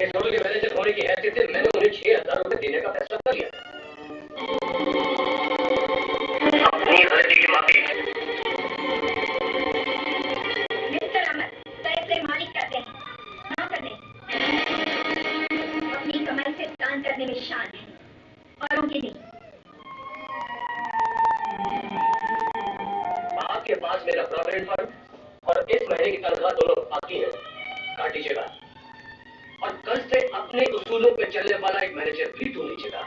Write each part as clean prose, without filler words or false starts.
इस होटल के मैनेजर होने की हैसियत से मैंने उन्हें 6,000 रुपए देने का फैसला कर लिया। अपनी गलती की माफी। मिस्टर अमर, पैसे मालिक करते हैं, नौकर नहीं। अपनी कमाई से दान करने में शान है, औरों की नहीं। आपके पास मेरा प्रोविडेंट फंड और इस महीने की तनख्वाह दोनों बाकी है, काट लीजिएगा। और कल से अपने उसूलों पे चलने वाला एक मैनेजर भी ढूंढ लीजिएगा।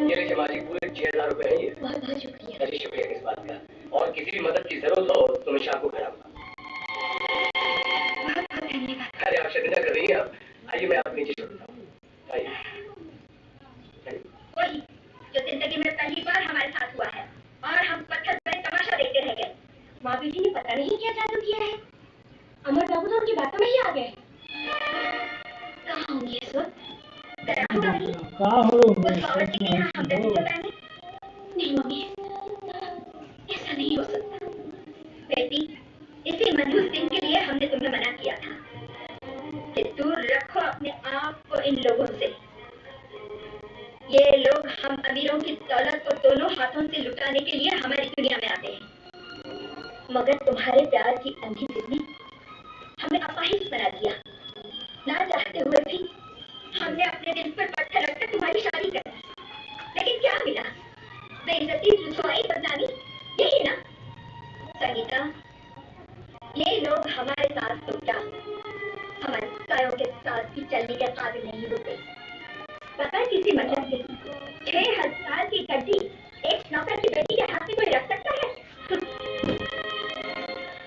ये लीजिए मालिक, पूरे 6,000 रुपए है ये। बहुत बहुत शुक्रिया। अरे शुक्रिया किस बात का, और किसी भी मदद की जरूरत हो तो मैं शाम को खड़ा। अरे आप शर्मिंदा कर रही हैं आप। आइए मैं आप नीचे छोड़ता हूँ। आइए। वही जो जिंदगी में पहली बार हमारे साथ हुआ है और हम पत्थर पे तमाशा देखते रह गए। माँ बेटी ने पता नहीं क्या जादू किया है, अमर बाबू तो उनकी बातों में ही आ गए। कहाँ होंगे इस वक्त? नहीं मम्मी, ऐसा नहीं हो सकता। बेटी, इसी मनहूस दिन के लिए हमने तुम्हें मना किया था कि दूर रखो अपने आप को इन लोगों से। ये लोग हम अमीरों की दौलत को दोनों हाथों से लुटाने के लिए हमारी दुनिया में आते हैं, मगर तुम्हारे प्यार की अंधी बिजली हमें अपाहिज बना दिया। ना चाहते हुए भी हमने अपने दिल पर पत्थर रखकर तुम्हारी शादी कर दी, लेकिन क्या मिला? बेइज्जती, रुसवाई, बदनामी, यही ना? संगीता, ये लोग हमारे साथ तो क्या, हमारे सायों के साथ भी चलने के काबिल नहीं होते। पता है किसी मतलब से 6,000 की गड्डी एक नौकर की बेटी के हाथ में कोई रख सकता है?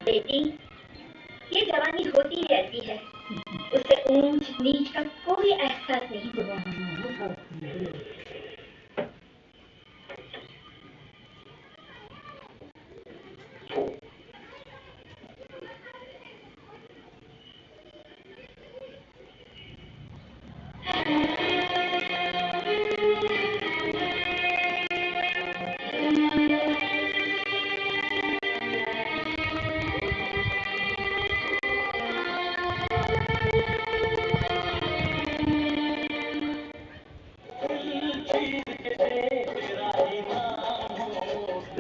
बेटी, ये जवानी होती ही ऐसी है, उसे ऊंच नीच का कोई एहसास नहीं होता।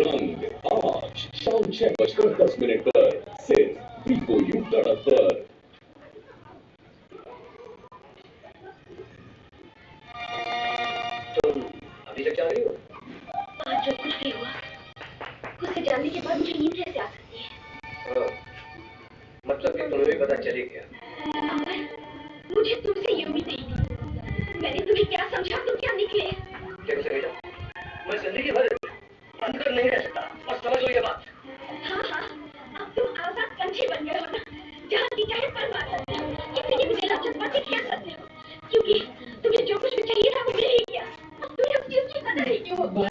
रंग आज शाम 6:10 पर सिर्फ वीवो यू तड़प पर। तुम अभी तक जा रही हो? आज जो कुछ भी हुआ उसे जानने के बाद मुझे नींद कैसे आ सकती है? मतलब कि तुम्हें भी पता चले गया? मुझे तुमसे ये उम्मीद नहीं थी। मैंने तुम्हें क्या समझा, तुम क्या निकले? देखो समीरा, मैं जिंदगी भर अंदर नहीं रह सकता, और समझ लो ये बात। हाँ हाँ, अब तुम आजाद पंछी बन गए हो ना, जहाँ भी चाहे परवाह करते हो, किसी की मेला जज्बा से खेल सकते हो, क्योंकि तुम्हें जो कुछ भी चाहिए था वो मिल ही गया। अब तुम्हें उस चीज की कदर ही क्यों होगी?